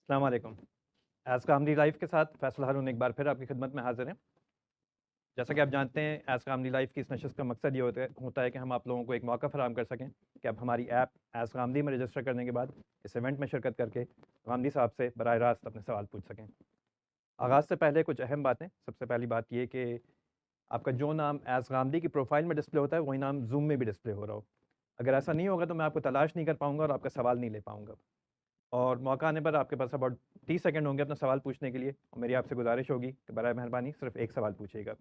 السلام علیکم۔ ایز کاملی لائف کے ساتھ فیصل ہارون ایک بار پھر آپ کی خدمت میں حاضر ہیں۔ جیسا کہ آپ جانتے ہیں، ایز کاملی لائف کی اس نشست کا مقصد یہ ہوتا ہے کہ ہم آپ لوگوں کو ایک موقع فراہم کر سکیں کہ آپ ہماری ایپ ایز کاملی میں رجسٹر کرنے کے بعد اس ایونٹ میں شرکت کر کے غامدی صاحب سے براہ راست اپنے سوال پوچھ سکیں۔ آغاز سے پہلے کچھ اہم باتیں۔ سب سے پہلی بات یہ کہ آپ کا جو نام ایز غامدی کی پروفائل میں ڈسپلے ہوتا ہے وہی نام زوم میں بھی ڈسپلے ہو رہا ہو۔ اگر ایسا نہیں ہوگا تو میں آپ کو تلاش نہیں کر پاؤں گا اور آپ کا سوال نہیں لے پاؤں گا، اور موقع آنے پر آپ کے پاس اباؤٹ 30 سیکنڈ ہوں گے اپنا سوال پوچھنے کے لیے، اور میری آپ سے گزارش ہوگی کہ برائے مہربانی صرف ایک سوال پوچھیے گا۔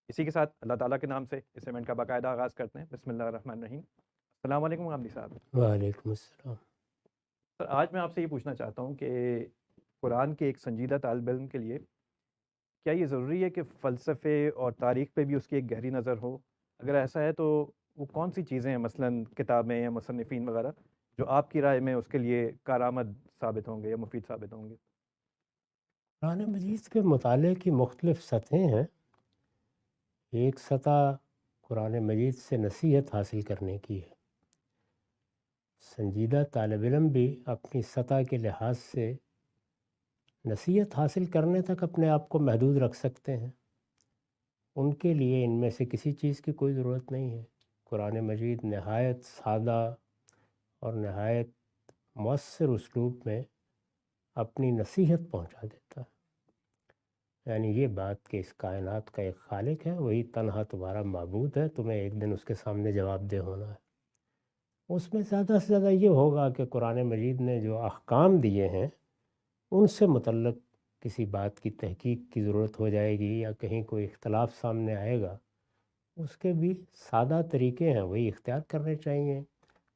اسی کے ساتھ اللہ تعالیٰ کے نام سے اس ایونٹ کا باقاعدہ آغاز کرتے ہیں۔ بسم اللہ الرحمن الرحیم۔ السلام علیکم غامدی صاحب۔ وعلیکم السلام۔ سر، آج میں آپ سے یہ پوچھنا چاہتا ہوں کہ قرآن کے ایک سنجیدہ طالب علم کے لیے کیا یہ ضروری ہے کہ فلسفے اور تاریخ پہ بھی اس کی ایک گہری نظر ہو؟ اگر ایسا ہے تو وہ کون سی چیزیں ہیں، مثلاً کتابیں یا مصنفین وغیرہ، جو آپ کی رائے میں اس کے لیے کارآمد ثابت ہوں گے یا مفید ثابت ہوں گے؟ قرآن مجید کے مطالعے کی مختلف سطحیں ہیں۔ ایک سطح قرآن مجید سے نصیحت حاصل کرنے کی ہے۔ سنجیدہ طالب علم بھی اپنی سطح کے لحاظ سے نصیحت حاصل کرنے تک اپنے آپ کو محدود رکھ سکتے ہیں۔ ان کے لیے ان میں سے کسی چیز کی کوئی ضرورت نہیں ہے۔ قرآن مجید نہایت سادہ اور نہایت مؤثر اسلوب میں اپنی نصیحت پہنچا دیتا ہے۔ یعنی یہ بات کہ اس کائنات کا ایک خالق ہے، وہی تنہا تمہارا معبود ہے، تمہیں ایک دن اس کے سامنے جواب دہ ہونا ہے۔ اس میں زیادہ سے زیادہ یہ ہوگا کہ قرآن مجید نے جو احکام دیے ہیں ان سے متعلق کسی بات کی تحقیق کی ضرورت ہو جائے گی، یا کہیں کوئی اختلاف سامنے آئے گا، اس کے بھی سادہ طریقے ہیں، وہی اختیار کرنے چاہیے۔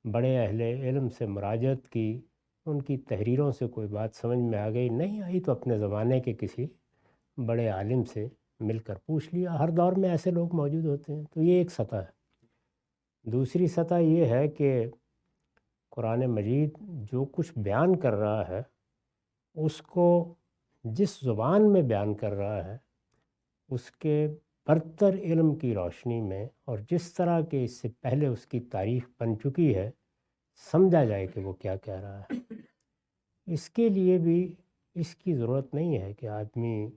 بڑے اہل علم سے مراجعت کی، ان کی تحریروں سے کوئی بات سمجھ میں آ گئی، نہیں آئی تو اپنے زمانے کے کسی بڑے عالم سے مل کر پوچھ لیا۔ ہر دور میں ایسے لوگ موجود ہوتے ہیں۔ تو یہ ایک سطح ہے۔ دوسری سطح یہ ہے کہ قرآن مجید جو کچھ بیان کر رہا ہے اس کو جس زبان میں بیان کر رہا ہے اس کے برتر علم کی روشنی میں، اور جس طرح کہ اس سے پہلے اس کی تاریخ بن چکی ہے، سمجھا جائے کہ وہ کیا کہہ رہا ہے۔ اس کے لیے بھی اس کی ضرورت نہیں ہے کہ آدمی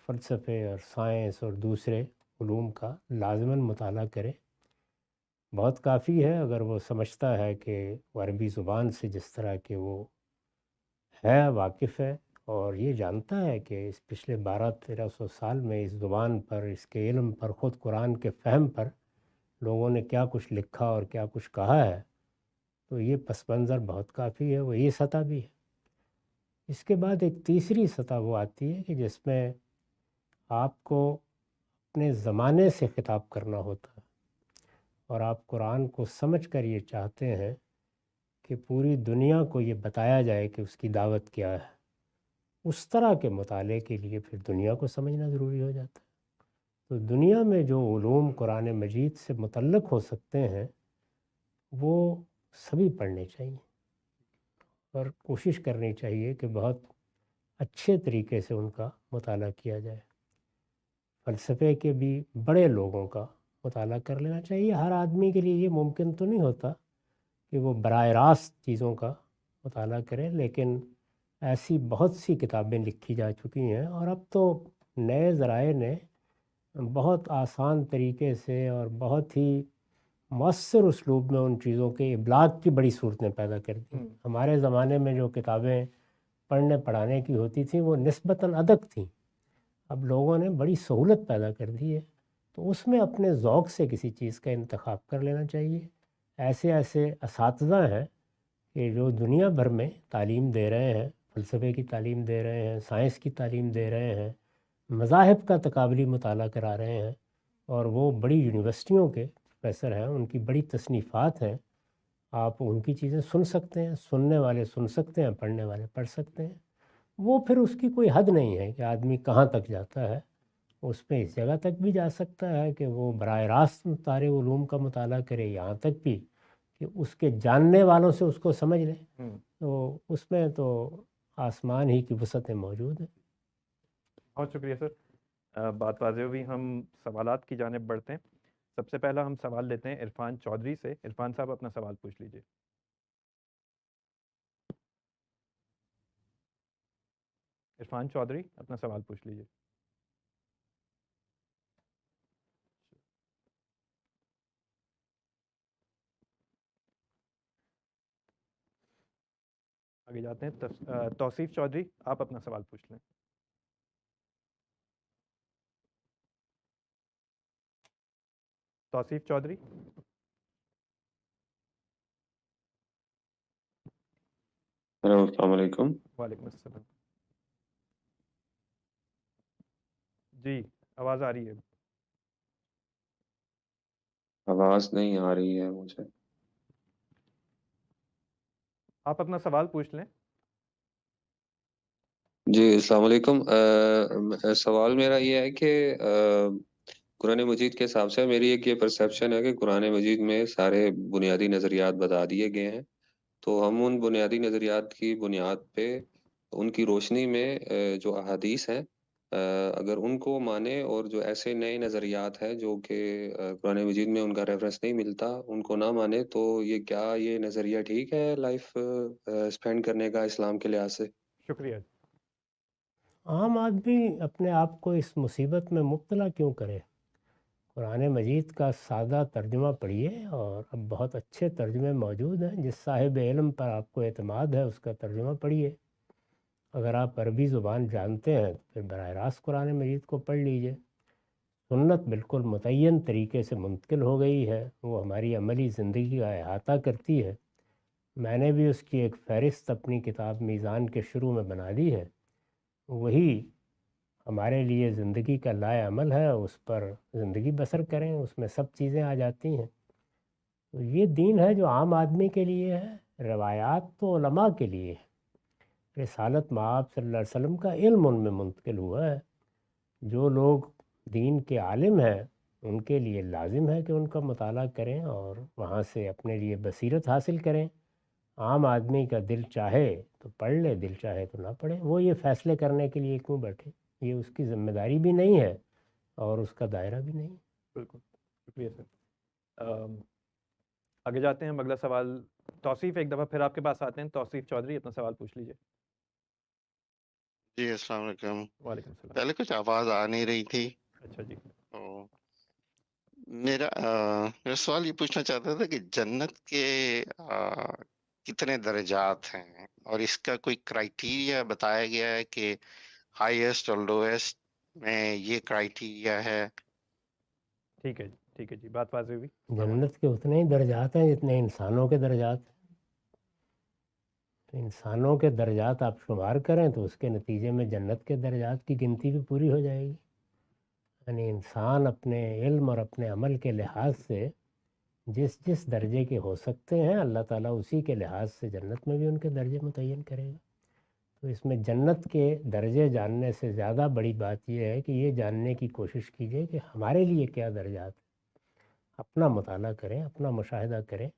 فلسفے اور سائنس اور دوسرے علوم کا لازماً مطالعہ کرے۔ بہت کافی ہے اگر وہ سمجھتا ہے کہ وہ عربی زبان سے جس طرح کہ وہ ہے واقف ہے، اور یہ جانتا ہے کہ اس پچھلے 1200-1300 سال میں اس زبان پر، اس کے علم پر، خود قرآن کے فہم پر لوگوں نے کیا کچھ لکھا اور کیا کچھ کہا ہے، تو یہ پس منظر بہت کافی ہے، وہ یہ سطح بھی ہے۔ اس کے بعد ایک تیسری سطح وہ آتی ہے کہ جس میں آپ کو اپنے زمانے سے خطاب کرنا ہوتا ہے، اور آپ قرآن کو سمجھ کر یہ چاہتے ہیں کہ پوری دنیا کو یہ بتایا جائے کہ اس کی دعوت کیا ہے۔ اس طرح کے مطالعے کے لیے پھر دنیا کو سمجھنا ضروری ہو جاتا ہے۔ تو دنیا میں جو علوم قرآن مجید سے متعلق ہو سکتے ہیں وہ سبھی پڑھنے چاہیے، اور کوشش کرنی چاہیے کہ بہت اچھے طریقے سے ان کا مطالعہ کیا جائے۔ فلسفے کے بھی بڑے لوگوں کا مطالعہ کر لینا چاہیے۔ ہر آدمی کے لیے یہ ممکن تو نہیں ہوتا کہ وہ براہ راست چیزوں کا مطالعہ کرے، لیکن ایسی بہت سی کتابیں لکھی جا چکی ہیں، اور اب تو نئے ذرائع نے بہت آسان طریقے سے اور بہت ہی مؤثر اسلوب میں ان چیزوں کے ابلاغ کی بڑی صورتیں پیدا کر دیں۔ ہمارے زمانے میں جو کتابیں پڑھنے پڑھانے کی ہوتی تھیں وہ نسبتاً ادق تھیں، اب لوگوں نے بڑی سہولت پیدا کر دی ہے، تو اس میں اپنے ذوق سے کسی چیز کا انتخاب کر لینا چاہیے۔ ایسے اساتذہ ہیں کہ جو دنیا بھر میں تعلیم دے رہے ہیں، فلسفے کی تعلیم دے رہے ہیں، سائنس کی تعلیم دے رہے ہیں، مذاہب کا تقابلی مطالعہ کرا رہے ہیں، اور وہ بڑی یونیورسٹیوں کے پروفیسر ہیں، ان کی بڑی تصنیفات ہیں۔ آپ ان کی چیزیں سن سکتے ہیں، سننے والے سن سکتے ہیں، پڑھنے والے پڑھ سکتے ہیں۔ وہ پھر اس کی کوئی حد نہیں ہے کہ آدمی کہاں تک جاتا ہے، اس میں اس جگہ تک بھی جا سکتا ہے کہ وہ براہ راست سارے علوم کا مطالعہ کرے، یہاں تک بھی کہ اس کے جاننے والوں سے اس کو سمجھ لے۔ تو اس میں تو آسمان ہی کی وسعتیں موجود ہیں۔ بہت شکریہ سر، بات واضح ہوئی۔ ہم سوالات کی جانب بڑھتے ہیں۔ سب سے پہلا ہم سوال لیتے ہیں عرفان چودھری سے۔ عرفان صاحب اپنا سوال پوچھ لیجیے۔ عرفان چودھری اپنا سوال پوچھ لیجیے. آگے جاتے ہیں. توصیف چودھری آپ اپنا سوال پوچھ لیں. توصیف چودھری. ہیلو السلام علیکم. وعلیکم السلام. جی آواز آ رہی ہے. آواز نہیں آ رہی ہے مجھے. آپ اپنا سوال پوچھ لیں. جی السلام علیکم. سوال میرا یہ ہے کہ قرآن مجید کے حساب سے میری ایک یہ پرسیپشن ہے کہ قرآن مجید میں سارے بنیادی نظریات بتا دیے گئے ہیں، تو ہم ان بنیادی نظریات کی بنیاد پہ ان کی روشنی میں جو احادیث ہیں اگر ان کو مانے، اور جو ایسے نئے نظریات ہیں جو کہ قرآن مجید میں ان کا ریفرنس نہیں ملتا ان کو نہ مانے، تو یہ نظریہ ٹھیک ہے لائف اسپینڈ کرنے کا اسلام کے لحاظ سے؟ شکریہ. عام آدمی اپنے آپ کو اس مصیبت میں مبتلا کیوں کرے؟ قرآن مجید کا سادہ ترجمہ پڑھیے، اور اب بہت اچھے ترجمے موجود ہیں. جس صاحب علم پر آپ کو اعتماد ہے اس کا ترجمہ پڑھیے. اگر آپ عربی زبان جانتے ہیں تو پھر براہ راست قرآن مجید کو پڑھ لیجئے. سنت بالکل متعین طریقے سے منتقل ہو گئی ہے، وہ ہماری عملی زندگی کا احاطہ کرتی ہے. میں نے بھی اس کی ایک فہرست اپنی کتاب میزان کے شروع میں بنا دی ہے. وہی ہمارے لیے زندگی کا لائے عمل ہے، اس پر زندگی بسر کریں، اس میں سب چیزیں آ جاتی ہیں. تو یہ دین ہے جو عام آدمی کے لیے ہے. روایات تو علماء کے لیے ہے. رسالت مآب صلی اللہ علیہ وسلم کا علم ان میں منتقل ہوا ہے. جو لوگ دین کے عالم ہیں ان کے لیے لازم ہے کہ ان کا مطالعہ کریں اور وہاں سے اپنے لیے بصیرت حاصل کریں. عام آدمی کا دل چاہے تو پڑھ لے، دل چاہے تو نہ پڑھے. وہ یہ فیصلے کرنے کے لیے کیوں بیٹھے؟ یہ اس کی ذمہ داری بھی نہیں ہے اور اس کا دائرہ بھی نہیں. بالکل شکریہ سر. آگے جاتے ہیں. ہم اگلا سوال توصیف ایک دفعہ پھر آپ کے پاس آتے ہیں. توصیف چودھری اپنا سوال پوچھ لیجیے. جی السلام علیکم. وعلیکم السلام. پہلے کچھ آواز آ نہیں رہی تھی، اچھا جی. تو میرا سوال یہ پوچھنا چاہتا تھا کہ جنت کے کتنے درجات ہیں، اور اس کا کوئی کرائیٹیریا بتایا گیا ہے کہ ہائیسٹ اور لویسٹ میں یہ کرائیٹیریا ہے؟ ٹھیک ہے جی، ٹھیک ہے جی، بات واضح ہوئی. جنت کے اتنے ہی درجات ہیں جتنے انسانوں کے درجات ہیں. تو انسانوں کے درجات آپ شمار کریں تو اس کے نتیجے میں جنت کے درجات کی گنتی بھی پوری ہو جائے گی. یعنی انسان اپنے علم اور اپنے عمل کے لحاظ سے جس جس درجے کے ہو سکتے ہیں اللہ تعالیٰ اسی کے لحاظ سے جنت میں بھی ان کے درجے متعین کرے گا. تو اس میں جنت کے درجے جاننے سے زیادہ بڑی بات یہ ہے کہ یہ جاننے کی کوشش کیجیے کہ ہمارے لیے کیا درجات ہیں. اپنا مطالعہ کریں، اپنا مشاہدہ کریں،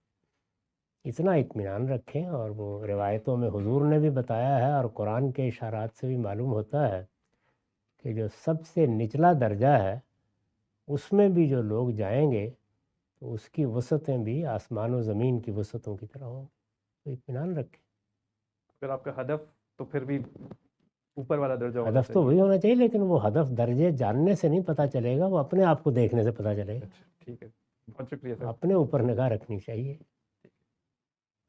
اتنا اطمینان رکھیں. اور وہ روایتوں میں حضور نے بھی بتایا ہے اور قرآن کے اشارات سے بھی معلوم ہوتا ہے کہ جو سب سے نچلا درجہ ہے اس میں بھی جو لوگ جائیں گے تو اس کی وسعتیں بھی آسمان و زمین کی وسعتوں کی طرح ہوں. تو اطمینان رکھیں. اگر آپ کا ہدف تو پھر بھی اوپر والا درجہ ہونا ہدف تو چاہیے. وہی ہونا چاہیے، لیکن وہ ہدف درجے جاننے سے نہیں پتہ چلے گا، وہ اپنے آپ کو دیکھنے سے پتہ چلے گا. اچھا ٹھیک ہے، بہت شکریہ سر. اپنے اوپر نگاہ رکھنی چاہیے.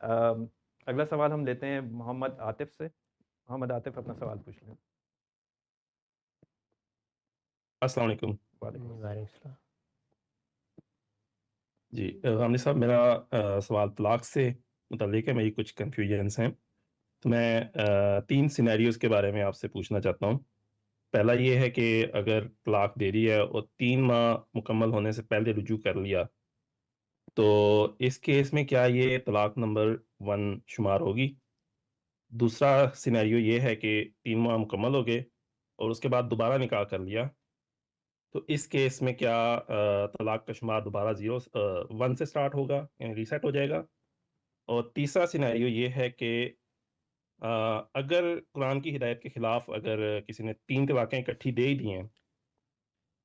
اگلا سوال ہم لیتے ہیں محمد عاطف سے. محمد عاطف اپنا سوال پوچھ لیں. السلام علیکم. وعلیکم السلام. وعلیکم السلام. جی غامدی صاحب، میرا سوال طلاق سے متعلق ہے. میری کچھ کنفیوژنس ہیں، تو میں 3 سینیریوز کے بارے میں آپ سے پوچھنا چاہتا ہوں. پہلا یہ ہے کہ اگر طلاق دے دی ہے اور 3 ماہ مکمل ہونے سے پہلے رجوع کر لیا، تو اس کیس میں کیا یہ طلاق نمبر 1 شمار ہوگی؟ دوسرا سینیریو یہ ہے کہ 3 ماہ مکمل ہو گئے اور اس کے بعد دوبارہ نکاح کر لیا، تو اس کیس میں کیا طلاق کا شمار دوبارہ 1 سے سٹارٹ ہوگا، یعنی ریسیٹ ہو جائے گا؟ اور تیسرا سینیریو یہ ہے کہ اگر قرآن کی ہدایت کے خلاف اگر کسی نے 3 طلاقیں اکٹھی دے ہی دی ہیں،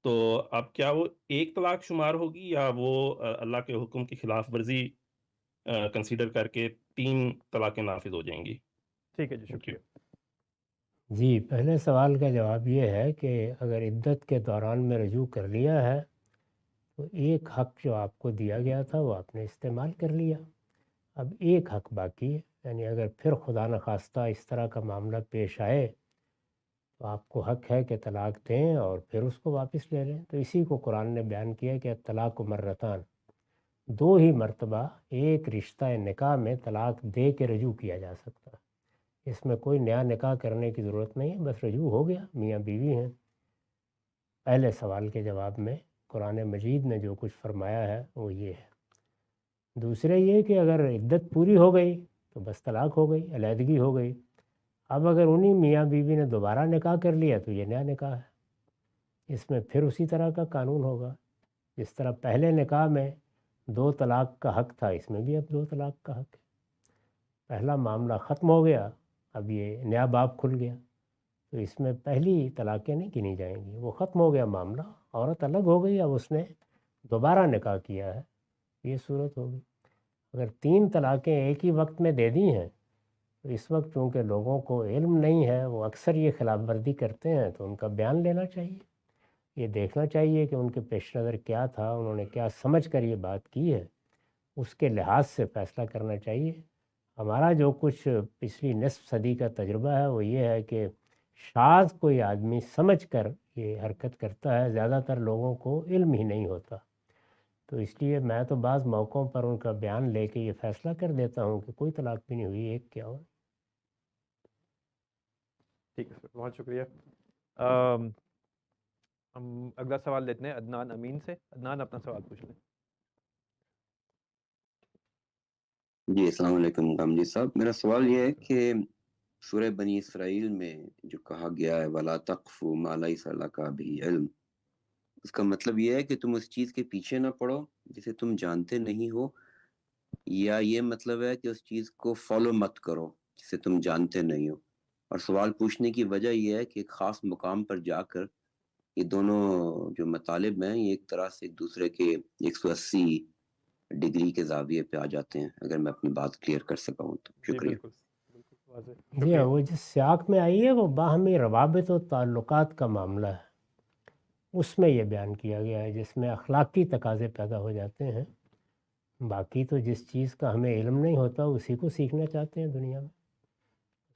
تو اب کیا وہ 1 طلاق شمار ہوگی یا وہ اللہ کے حکم کی خلاف ورزی کنسیڈر کر کے 3 طلاقیں نافذ ہو جائیں گی؟ ٹھیک ہے جی، Thank you. شکریہ. جی، پہلے سوال کا جواب یہ ہے کہ اگر عدت کے دوران میں رجوع کر لیا ہے تو ایک حق جو آپ کو دیا گیا تھا وہ آپ نے استعمال کر لیا، اب ایک حق باقی ہے، یعنی اگر پھر خدا نخواستہ اس طرح کا معاملہ پیش آئے تو آپ کو حق ہے کہ طلاق دیں اور پھر اس کو واپس لے لیں۔ تو اسی کو قرآن نے بیان کیا کہ طلاق مرتان، دو ہی مرتبہ ایک رشتہ نکاح میں طلاق دے کے رجوع کیا جا سکتا ہے، اس میں کوئی نیا نکاح کرنے کی ضرورت نہیں ہے، بس رجوع ہو گیا، میاں بیوی ہیں۔ پہلے سوال کے جواب میں قرآن مجید نے جو کچھ فرمایا ہے وہ یہ ہے۔ دوسرے یہ کہ اگر عدت پوری ہو گئی تو بس طلاق ہو گئی، علیحدگی ہو گئی۔ اب اگر انہی میاں بیوی نے دوبارہ نکاح کر لیا تو یہ نیا نکاح ہے، اس میں پھر اسی طرح کا قانون ہوگا، جس طرح پہلے نکاح میں 2 طلاق کا حق تھا، اس میں بھی اب 2 طلاق کا حق ہے۔ پہلا معاملہ ختم ہو گیا، اب یہ نیا باب کھل گیا، تو اس میں پہلی طلاقیں نہیں گنی جائیں گی، وہ ختم ہو گیا معاملہ، عورت الگ ہو گئی، اب اس نے دوبارہ نکاح کیا ہے، یہ صورت ہوگی۔ اگر 3 طلاقیں ایک ہی وقت میں دے دی ہیں تو اس وقت چونکہ لوگوں کو علم نہیں ہے، وہ اکثر یہ خلاف ورزی کرتے ہیں، تو ان کا بیان لینا چاہیے، یہ دیکھنا چاہیے کہ ان کے پیش نظر کیا تھا، انہوں نے کیا سمجھ کر یہ بات کی ہے، اس کے لحاظ سے فیصلہ کرنا چاہیے۔ ہمارا جو کچھ پچھلی نصف صدی کا تجربہ ہے وہ یہ ہے کہ شاذ کوئی آدمی سمجھ کر یہ حرکت کرتا ہے، زیادہ تر لوگوں کو علم ہی نہیں ہوتا، تو اس لیے میں تو بعض موقعوں پر ان کا بیان لے کے یہ فیصلہ کر دیتا ہوں کہ کوئی طلاق بھی نہیں ہوئی، ایک کیا ہو۔ ٹھیک ہے سر، بہت شکریہ۔ ہم اگلا سوال لیتے ہیں عدنان امین سے۔ عدنان اپنا سوال پوچھ لیں۔ جی السلام علیکم غامدی صاحب، میرا سوال یہ ہے کہ سورہ بنی اسرائیل میں جو کہا گیا ہے وَلَا تَقْفُ مَا لَيْسَ لَكَ بِهِ عِلْم، اس کا مطلب یہ ہے کہ تم اس چیز کے پیچھے نہ پڑو جسے تم جانتے نہیں ہو، یا یہ مطلب ہے کہ اس چیز کو فالو مت کرو جسے تم جانتے نہیں ہو؟ اور سوال پوچھنے کی وجہ یہ ہے کہ ایک خاص مقام پر جا کر یہ دونوں جو مطالب ہیں یہ ایک طرح سے ایک دوسرے کے 180 ڈگری کے زاویے پہ آ جاتے ہیں، اگر میں اپنی بات کلیئر کر سکا ہوں تو جی شکریہ۔ بالکل بالکل واضح، جی شکریہ۔ ہاں، وہ جس سیاق میں آئی ہے وہ باہمی روابط و تعلقات کا معاملہ ہے، اس میں یہ بیان کیا گیا ہے، جس میں اخلاقی تقاضے پیدا ہو جاتے ہیں۔ باقی تو جس چیز کا ہمیں علم نہیں ہوتا اسی کو سیکھنا چاہتے ہیں دنیا میں،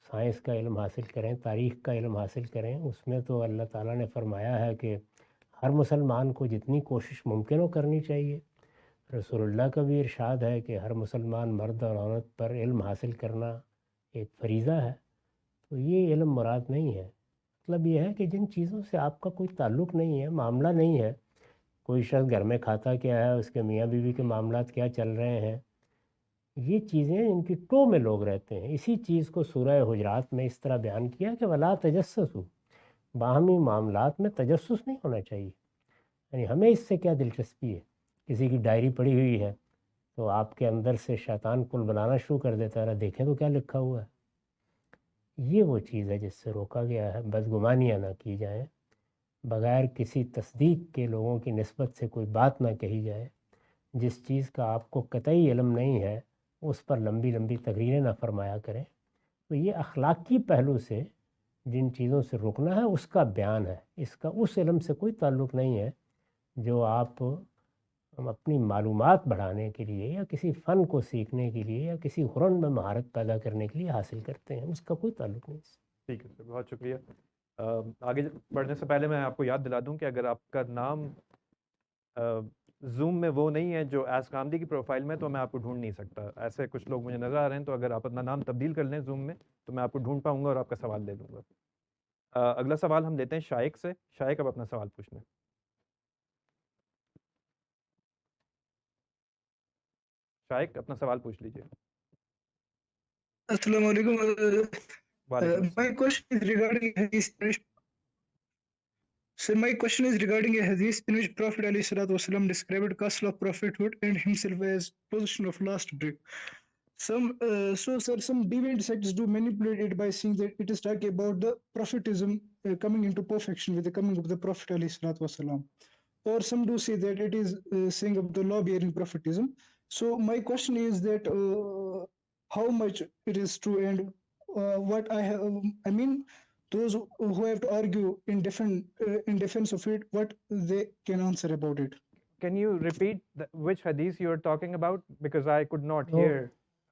سائنس کا علم حاصل کریں، تاریخ کا علم حاصل کریں، اس میں تو اللہ تعالیٰ نے فرمایا ہے کہ ہر مسلمان کو جتنی کوشش ممکن ہو کرنی چاہیے۔ رسول اللہ کا بھی ارشاد ہے کہ ہر مسلمان مرد اور عورت پر علم حاصل کرنا ایک فریضہ ہے، تو یہ علم مراد نہیں ہے۔ مطلب یہ ہے کہ جن چیزوں سے آپ کا کوئی تعلق نہیں ہے، معاملہ نہیں ہے، کوئی شخص گھر میں کھاتا کیا ہے، اس کے میاں بیوی کے معاملات کیا چل رہے ہیں، یہ چیزیں ان کی ٹو میں لوگ رہتے ہیں۔ اسی چیز کو سورہ حجرات میں اس طرح بیان کیا کہ ولا تجسسوا، باہمی معاملات میں تجسس نہیں ہونا چاہیے، یعنی ہمیں اس سے کیا دلچسپی ہے، کسی کی ڈائری پڑی ہوئی ہے تو آپ کے اندر سے شیطان پل بنانا شروع کر دیتا ہے، دیکھیں تو کیا لکھا ہوا ہے۔ یہ وہ چیز ہے جس سے روکا گیا ہے، بدگمانیاں نہ کی جائیں، بغیر کسی تصدیق کے لوگوں کی نسبت سے کوئی بات نہ کہی جائے، جس چیز کا آپ کو قطعی علم نہیں ہے اس پر لمبی لمبی تقریریں نہ فرمایا کریں۔ تو یہ اخلاقی پہلو سے جن چیزوں سے رکنا ہے اس کا بیان ہے، اس کا اس علم سے کوئی تعلق نہیں ہے جو آپ اپنی معلومات بڑھانے کے لیے یا کسی فن کو سیکھنے کے لیے یا کسی ہنر میں مہارت پیدا کرنے کے لیے حاصل کرتے ہیں، اس کا کوئی تعلق نہیں ہے۔ ٹھیک ہے سر، بہت شکریہ۔ آگے بڑھنے سے پہلے میں آپ کو یاد دلا دوں کہ اگر آپ کا نام زوم میں وہ نہیں ہے جو ایس کامدی کی پروفائل میں، تو میں آپ کو ڈھونڈ نہیں سکتا، ایسے کچھ لوگ مجھے نظر آ رہے ہیں، تو اگر آپ اپنا نام تبدیل کر لیں زوم میں تو میں آپ کو ڈھونڈ پاؤں گا اور آپ کا سوال لے لوں گا۔ اگلا سوال ہم لیتے ہیں شائق سے۔ شائق اب اپنا سوال پوچھ لیں۔ شائق اپنا سوال پوچھ لیجیے۔ السلام علیکم۔ وعلیکم My السلام۔ question is regarding hadith. So my question is regarding a hadith in which Prophet ﷺ described castle of prophethood and himself as position of last brick. Some deviant sects do manipulate it by saying that it is talking about the prophetism coming into perfection with the coming of the Prophet ﷺ. Or some do say that it is saying of the law-bearing prophetism. So my question is that how much it is true and what I mean those who have to argue in defense of it, what they can answer about it. Can you repeat which hadith you are talking about? Because I could not No, hear.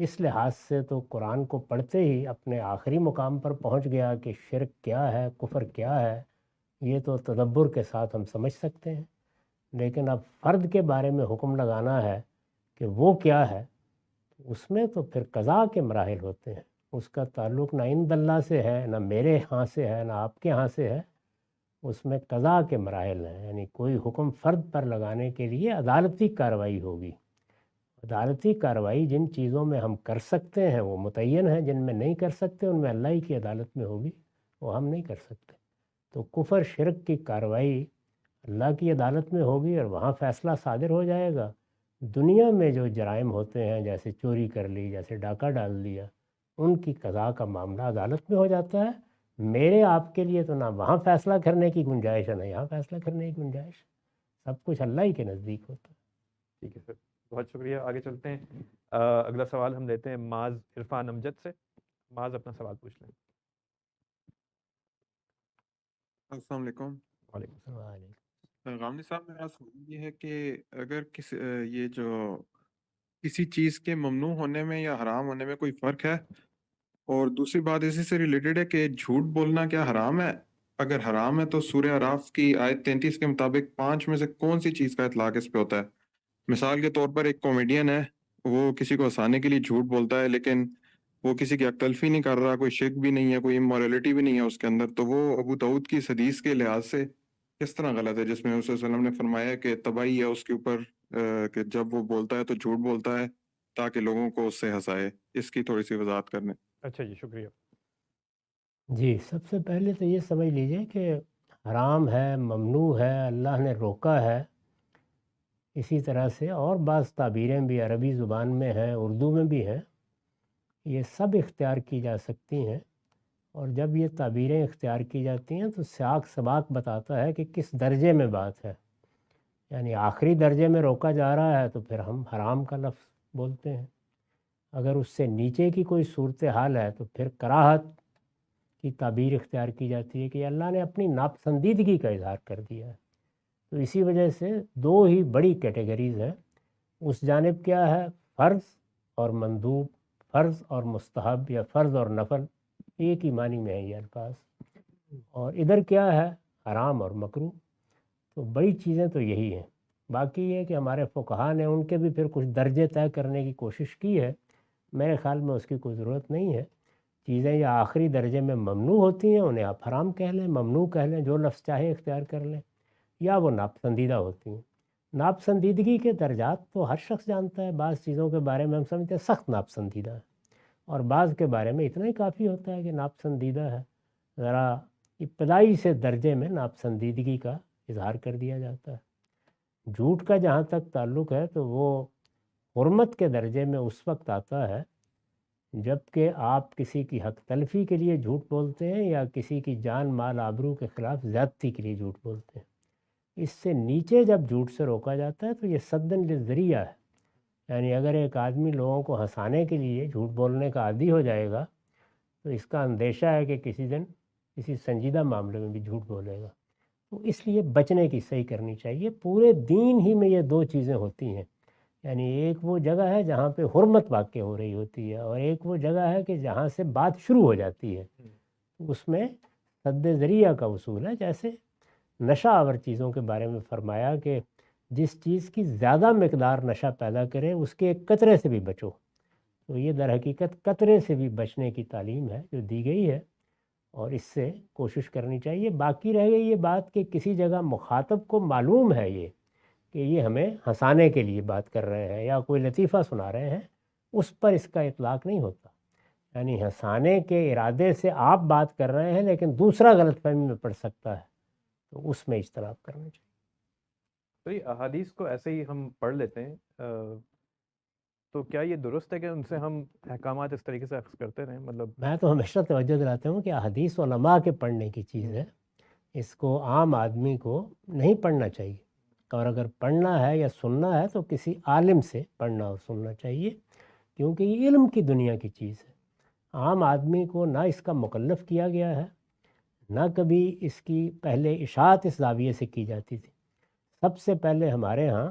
اس لحاظ سے تو قرآن کو پڑھتے ہی اپنے آخری مقام پر پہنچ گیا کہ شرک کیا ہے، کفر کیا ہے، یہ تو تدبر کے ساتھ ہم سمجھ سکتے ہیں۔ لیکن اب فرد کے بارے میں حکم لگانا ہے کہ وہ کیا ہے، اس میں تو پھر قضا کے مراحل ہوتے ہیں۔ اس کا تعلق نہ عند اللہ سے ہے، نہ میرے ہاں سے ہے، نہ آپ کے ہاں سے ہے، اس میں قضا کے مراحل ہیں۔ یعنی کوئی حکم فرد پر لگانے کے لیے عدالتی کارروائی ہوگی۔ عدالتی کارروائی جن چیزوں میں ہم کر سکتے ہیں وہ متعین ہیں، جن میں نہیں کر سکتے ان میں اللہ ہی کی عدالت میں ہوگی، وہ ہم نہیں کر سکتے۔ تو کفر شرک کی کارروائی اللہ کی عدالت میں ہوگی اور وہاں فیصلہ صادر ہو جائے گا۔ دنیا میں جو جرائم ہوتے ہیں، جیسے چوری کر لی، جیسے ڈاکہ ڈال دیا، ان کی قضا کا معاملہ عدالت میں ہو جاتا ہے۔ میرے آپ کے لیے تو نہ وہاں فیصلہ کرنے کی گنجائش ہے، نہ یہاں فیصلہ کرنے کی گنجائش ہے، سب کچھ اللہ ہی کے نزدیک ہوتا ہے۔ ٹھیک ہے سر، بہت شکریہ۔ آگے چلتے ہیں، اگلا سوال ہم لیتے ہیں معاذ عرفان امجد سے۔ معاذ اپنا سوال پوچھ لیں۔ السلام علیکم۔ وعلیکم وعلیکم۔ غامدی صاحب، میرا سوال یہ ہے کہ اگر یہ جو کسی چیز کے ممنوع ہونے میں یا حرام ہونے میں کوئی فرق ہے، اور دوسری بات اسی سے ریلیٹڈ ہے کہ جھوٹ بولنا کیا حرام ہے؟ اگر حرام ہے تو سورہ اعراف کی آیت 33 کے مطابق 5 میں سے کون سی چیز کا اطلاق اس پہ ہوتا ہے؟ مثال کے طور پر ایک کامیڈین ہے، وہ کسی کو ہنسانے کے لیے جھوٹ بولتا ہے، لیکن وہ کسی کی حق تلفی نہیں کر رہا، کوئی شرک بھی نہیں ہے، کوئی امورلٹی بھی نہیں ہے اس کے اندر، تو وہ ابو داؤد کی اس حدیث کے لحاظ سے کس طرح غلط ہے، جس میں اس وسلم نے فرمایا کہ تباہی ہے اس کے اوپر کہ جب وہ بولتا ہے تو جھوٹ بولتا ہے تاکہ لوگوں کو اس سے ہنسائے؟ اس کی تھوڑی سی وضاحت کرنے۔ اچھا جی، شکریہ۔ جی، سب سے پہلے تو یہ سمجھ لیجئے کہ حرام ہے، ممنوع ہے، اللہ نے روکا ہے۔ اسی طرح سے اور بعض تعبیریں بھی عربی زبان میں ہیں، اردو میں بھی ہیں، یہ سب اختیار کی جا سکتی ہیں۔ اور جب یہ تعبیریں اختیار کی جاتی ہیں تو سیاق سباق بتاتا ہے کہ کس درجے میں بات ہے۔ یعنی آخری درجے میں روکا جا رہا ہے تو پھر ہم حرام کا لفظ بولتے ہیں۔ اگر اس سے نیچے کی کوئی صورتحال ہے تو پھر کراہت کی تعبیر اختیار کی جاتی ہے کہ اللہ نے اپنی ناپسندیدگی کا اظہار کر دیا ہے۔ تو اسی وجہ سے دو ہی بڑی کیٹیگریز ہیں۔ اس جانب کیا ہے؟ فرض اور مندوب، فرض اور مستحب یا فرض اور نفل، ایک ہی معنی میں ہے یہ الفاظ۔ اور ادھر کیا ہے؟ حرام اور مکروہ۔ تو بڑی چیزیں تو یہی ہیں۔ باقی یہ کہ ہمارے فقہا نے ان کے بھی پھر کچھ درجے طے کرنے کی کوشش کی ہے، میرے خیال میں اس کی کوئی ضرورت نہیں ہے۔ چیزیں یا آخری درجے میں ممنوع ہوتی ہیں، انہیں آپ حرام کہہ لیں، ممنوع کہہ لیں، جو لفظ چاہے اختیار کر لیں، یا وہ ناپسندیدہ ہوتی ہیں۔ ناپسندیدگی کے درجات تو ہر شخص جانتا ہے۔ بعض چیزوں کے بارے میں ہم سمجھتے ہیں سخت ناپسندیدہ ہے، اور بعض کے بارے میں اتنا ہی کافی ہوتا ہے کہ ناپسندیدہ ہے، ذرا ابتدائی سے درجے میں ناپسندیدگی کا اظہار کر دیا جاتا ہے۔ جھوٹ کا جہاں تک تعلق ہے تو وہ حرمت کے درجے میں اس وقت آتا ہے جب کہ آپ کسی کی حق تلفی کے لیے جھوٹ بولتے ہیں یا کسی کی جان مال آبرو کے خلاف زیادتی کے لیے جھوٹ بولتے ہیں۔ اس سے نیچے جب جھوٹ سے روکا جاتا ہے تو یہ سدن للذریعہ ہے۔ یعنی اگر ایک آدمی لوگوں کو ہنسانے کے لیے جھوٹ بولنے کا عادی ہو جائے گا تو اس کا اندیشہ ہے کہ کسی دن کسی سنجیدہ معاملے میں بھی جھوٹ بولے گا۔ تو اس لیے بچنے کی صحیح کرنی چاہیے۔ پورے دین ہی میں یہ دو چیزیں ہوتی ہیں، یعنی ایک وہ جگہ ہے جہاں پہ حرمت واقع ہو رہی ہوتی ہے، اور ایک وہ جگہ ہے کہ جہاں سے بات شروع ہو جاتی ہے، اس میں سد ذریعہ کا اصول ہے۔ جیسے نشہ آور چیزوں کے بارے میں فرمایا کہ جس چیز کی زیادہ مقدار نشہ پیدا کرے اس کے ایک قطرے سے بھی بچو۔ تو یہ در حقیقت قطرے سے بھی بچنے کی تعلیم ہے جو دی گئی ہے، اور اس سے کوشش کرنی چاہیے۔ باقی رہ گئی یہ بات کہ کسی جگہ مخاطب کو معلوم ہے یہ کہ یہ ہمیں ہنسانے کے لیے بات کر رہے ہیں یا کوئی لطیفہ سنا رہے ہیں، اس پر اس کا اطلاق نہیں ہوتا۔ یعنی ہنسانے کے ارادے سے آپ بات کر رہے ہیں لیکن دوسرا غلط فہمی میں پڑ سکتا ہے، تو اس میں اجتناب کرنا چاہیے۔ تو یہ احادیث کو ایسے ہی ہم پڑھ لیتے ہیں، تو کیا یہ درست ہے کہ ان سے ہم احکامات اس طریقے سے اخذ کرتے رہیں؟ مطلب میں تو ہمیشہ توجہ دلاتا ہوں کہ احادیث علماء کے پڑھنے کی چیز ہے، اس کو عام آدمی کو نہیں پڑھنا چاہیے، اور اگر پڑھنا ہے یا سننا ہے تو کسی عالم سے پڑھنا اور سننا چاہیے، کیونکہ یہ علم کی دنیا کی چیز ہے۔ عام آدمی کو نہ اس کا مکلف کیا گیا ہے، نہ کبھی اس کی پہلے اشاعت اس زاویے سے کی جاتی تھی۔ سب سے پہلے ہمارے ہاں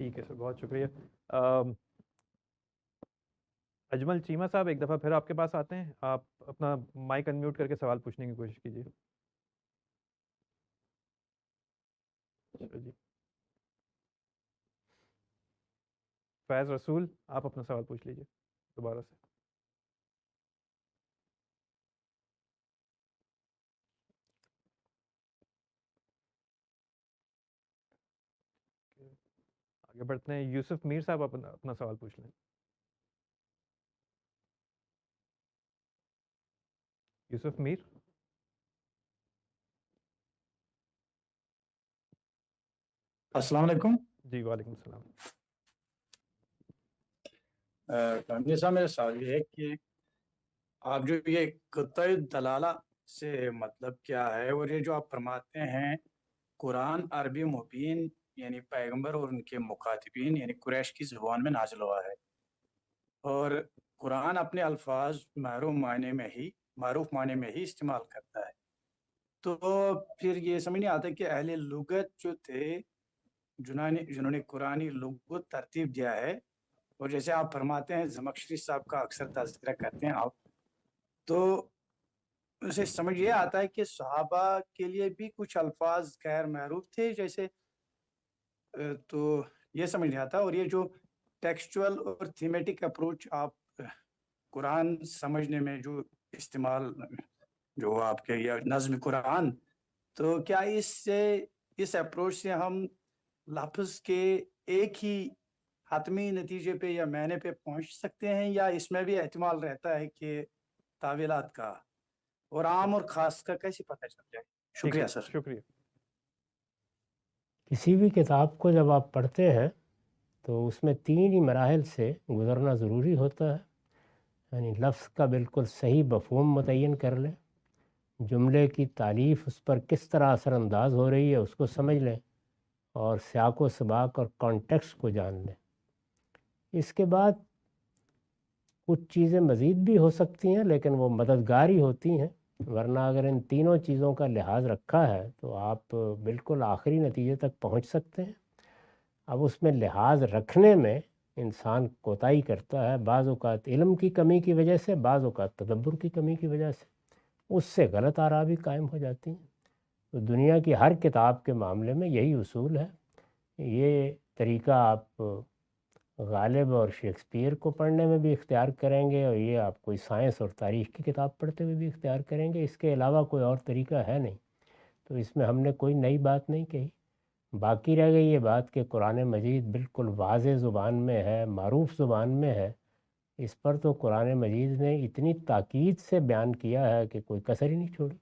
ٹھیک ہے سر، بہت شکریہ۔ اجمل چیمہ صاحب ایک دفعہ پھر آپ کے پاس آتے ہیں، آپ اپنا مائک انمیوٹ کر کے سوال پوچھنے کی کوشش کیجیے۔ اچھا جی، فیض رسول آپ اپنا سوال پوچھ لیجیے دوبارہ سے۔ آگے بڑھتے ہیں، یوسف میر صاحب اپنا سوال پوچھ لیں۔ یوسف میر۔ السلام علیکم۔ جی وعلیکم السلام۔ کامل صاحب میرا سوال یہ ہے کہ آپ جو یہ قطع دلالہ سے مطلب کیا ہے، اور یہ جو آپ فرماتے ہیں قرآن عربی مبین یعنی پیغمبر اور ان کے مخاطبین یعنی قریش کی زبان میں نازل ہوا ہے، اور قرآن اپنے الفاظ معروف معنی میں ہی استعمال کرتا ہے، تو پھر یہ سمجھ نہیں آتا کہ اہل لغت جو تھے جنہوں نے قرآنی لغت ترتیب دیا ہے، اور جیسے آپ فرماتے ہیں زمخشری صاحب کا اکثر تذکرہ کرتے ہیں آپ، تو اسے سمجھ یہ آتا ہے کہ صحابہ کے لیے بھی کچھ الفاظ غیر معروف تھے جیسے، تو یہ سمجھ نہیں آتا۔ اور یہ جو ٹیکسچول اور تھیمیٹک اپروچ آپ قرآن سمجھنے میں جو استعمال جو آپ کے یہ نظم قرآن، تو کیا اس اپروچ سے ہم لفظ کے ایک ہی حتمی نتیجے پہ یا معنی پہ پہنچ سکتے ہیں، یا اس میں بھی احتمال رہتا ہے کہ تعویلات کا، اور عام اور خاص کا کیسے پتہ چل جائے؟ شکریہ سر۔ شکریہ۔ کسی بھی کتاب کو جب آپ پڑھتے ہیں تو اس میں 3 ہی مراحل سے گزرنا ضروری ہوتا ہے، یعنی لفظ کا بالکل صحیح مفہوم متعین کر لیں، جملے کی تالیف اس پر کس طرح اثر انداز ہو رہی ہے اس کو سمجھ لیں، اور سیاق و سباق اور کانٹیکسٹ کو جان لیں۔ اس کے بعد کچھ چیزیں مزید بھی ہو سکتی ہیں لیکن وہ مددگار ہی ہوتی ہیں، ورنہ اگر ان تینوں چیزوں کا لحاظ رکھا ہے تو آپ بالکل آخری نتیجے تک پہنچ سکتے ہیں۔ اب اس میں لحاظ رکھنے میں انسان کوتاہی کرتا ہے، بعض اوقات علم کی کمی کی وجہ سے، بعض اوقات تدبر کی کمی کی وجہ سے، اس سے غلط آراء بھی قائم ہو جاتی ہیں۔ تو دنیا کی ہر کتاب کے معاملے میں یہی اصول ہے۔ یہ طریقہ آپ غالب اور شیکسپیئر کو پڑھنے میں بھی اختیار کریں گے، اور یہ آپ کوئی سائنس اور تاریخ کی کتاب پڑھتے ہوئے بھی اختیار کریں گے، اس کے علاوہ کوئی اور طریقہ ہے نہیں۔ تو اس میں ہم نے کوئی نئی بات نہیں کہی۔ باقی رہ گئی یہ بات کہ قرآن مجید بالکل واضح زبان میں ہے، معروف زبان میں ہے، اس پر تو قرآن مجید نے اتنی تاکید سے بیان کیا ہے کہ کوئی کسر ہی نہیں چھوڑی۔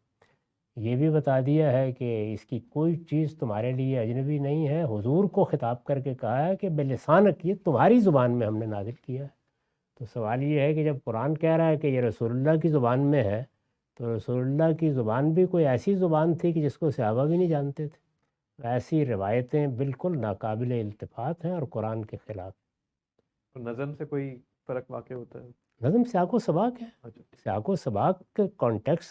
یہ بھی بتا دیا ہے کہ اس کی کوئی چیز تمہارے لیے اجنبی نہیں ہے، حضور کو خطاب کر کے کہا ہے کہ بلسانک یہ تمہاری زبان میں ہم نے نازل کیا ہے۔ تو سوال یہ ہے کہ جب قرآن کہہ رہا ہے کہ یہ رسول اللہ کی زبان میں ہے، تو رسول اللہ کی زبان بھی کوئی ایسی زبان تھی کہ جس کو صحابہ بھی نہیں جانتے تھے۔ ایسی روایتیں بالکل ناقابل التفات ہیں اور قرآن کے خلاف۔ نظم سے کوئی فرق واقع ہوتا ہے؟ نظم سیاق و سباق ہے، سیاق و سباق کے کانٹیکس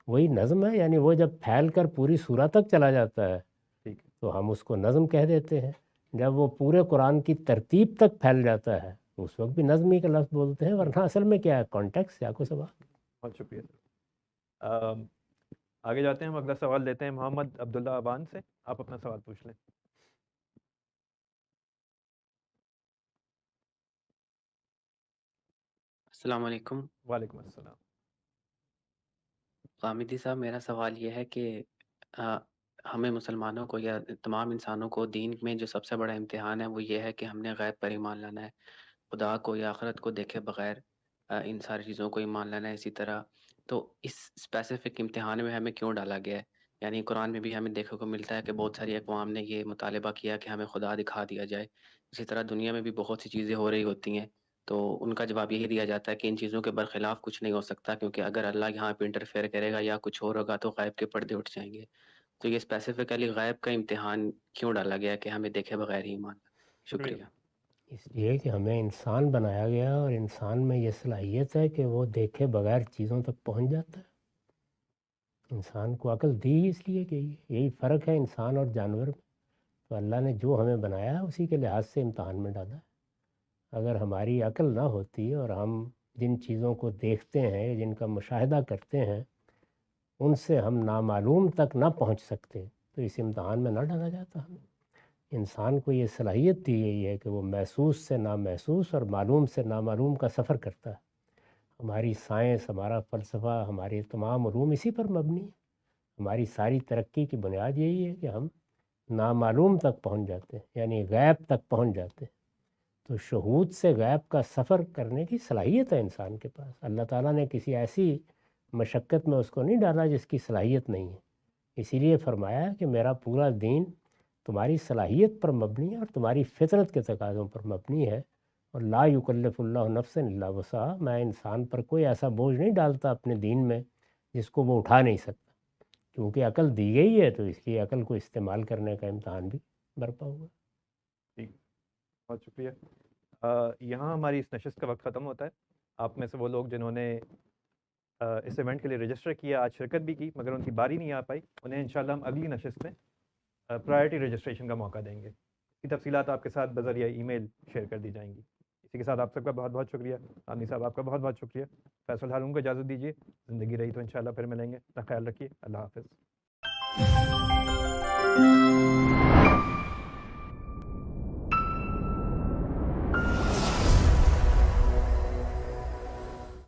وہی نظم ہے، یعنی وہ جب پھیل کر پوری سورہ تک چلا جاتا ہے تو ہم اس کو نظم کہہ دیتے ہیں، جب وہ پورے قرآن کی ترتیب تک پھیل جاتا ہے اس وقت بھی نظم ہی کا لفظ بولتے ہیں، ورنہ اصل میں کیا ہے؟ کانٹیکس، سیاق و سباق۔ بہت شکریہ سر۔ آگے جاتے ہیں، ہم اگلا سوال لیتے ہیں محمد عبداللہ ابان سے، آپ اپنا سوال پوچھ لیں۔ السلام علیکم۔ وعلیکم السلام۔ غامدی صاحب، میرا سوال یہ ہے کہ ہمیں مسلمانوں کو یا تمام انسانوں کو دین میں جو سب سے بڑا امتحان ہے وہ یہ ہے کہ ہم نے غیب پر ایمان لانا ہے، خدا کو یا آخرت کو دیکھے بغیر ان ساری چیزوں کو ایمان لانا ہے۔ اسی طرح تو اس اسپیسیفک امتحان میں ہمیں کیوں ڈالا گیا ہے؟ یعنی قرآن میں بھی ہمیں دیکھنے کو ملتا ہے کہ بہت ساری اقوام نے یہ مطالبہ کیا کہ ہمیں خدا دکھا دیا جائے، اسی طرح دنیا میں بھی بہت سی چیزیں ہو رہی ہوتی ہیں، تو ان کا جواب یہی دیا جاتا ہے کہ ان چیزوں کے برخلاف کچھ نہیں ہو سکتا، کیونکہ اگر اللہ یہاں پہ انٹرفیئر کرے گا یا کچھ اور ہوگا تو غیب کے پردے اٹھ جائیں گے۔ تو یہ اسپیسیفکلی غیب کا امتحان کیوں ڈالا گیا کہ ہمیں دیکھے بغیر ہی ایمان؟ شکریہ۔ اس لیے کہ ہمیں انسان بنایا گیا اور انسان میں یہ صلاحیت ہے کہ وہ دیکھے بغیر چیزوں تک پہنچ جاتا ہے۔ انسان کو عقل دی اس لیے کہ یہی فرق ہے انسان اور جانور میں۔ تو اللہ نے جو ہمیں بنایا ہے اسی کے لحاظ سے امتحان میں ڈالا ہے۔ اگر ہماری عقل نہ ہوتی اور ہم جن چیزوں کو دیکھتے ہیں جن کا مشاہدہ کرتے ہیں ان سے ہم نامعلوم تک نہ پہنچ سکتے تو اس امتحان میں نہ ڈالا جاتا ہمیں۔ انسان کو یہ صلاحیت دی گئی ہے کہ وہ محسوس سے نامحسوس اور معلوم سے نامعلوم کا سفر کرتا ہے۔ ہماری سائنس، ہمارا فلسفہ، ہمارے تمام علوم اسی پر مبنی ہے۔ ہماری ساری ترقی کی بنیاد یہی ہے کہ ہم نامعلوم تک پہنچ جاتے ہیں، یعنی غیب تک پہنچ جاتے ہیں۔ تو شہود سے غیب کا سفر کرنے کی صلاحیت ہے انسان کے پاس۔ اللہ تعالیٰ نے کسی ایسی مشقت میں اس کو نہیں ڈالا جس کی صلاحیت نہیں ہے، اسی لیے فرمایا کہ میرا پورا دین تمہاری صلاحیت پر مبنی ہے اور تمہاری فطرت کے تقاضوں پر مبنی ہے، اور لا یکلف اللہ نفسا الا وسعہا، میں انسان پر کوئی ایسا بوجھ نہیں ڈالتا اپنے دین میں جس کو وہ اٹھا نہیں سکتا، کیونکہ عقل دی گئی ہے تو اس لیے عقل کو استعمال کرنے کا امتحان بھی برپا ہوا۔ ٹھیک، بہت شکریہ۔ یہاں ہماری اس نشست کا وقت ختم ہوتا ہے۔ آپ میں سے وہ لوگ جنہوں نے اس ایونٹ کے لیے رجسٹر کیا، آج شرکت بھی کی مگر ان کی باری نہیں آ پائی، انہیں انشاءاللہ ہم اگلی نشست میں پرائرٹی رجسٹریشن کا موقع دیں گے۔ اس کی تفصیلات آپ کے ساتھ بذریعہ ای میل شیئر کر دی جائیں گی۔ اسی کے ساتھ آپ سب کا بہت بہت شکریہ۔ عامر صاحب آپ کا بہت بہت شکریہ۔ فیصل ہارون کو اجازت دیجیے، زندگی رہی تو انشاءاللہ پھر ملیں گے۔ اپنا خیال رکھیے، اللہ حافظ۔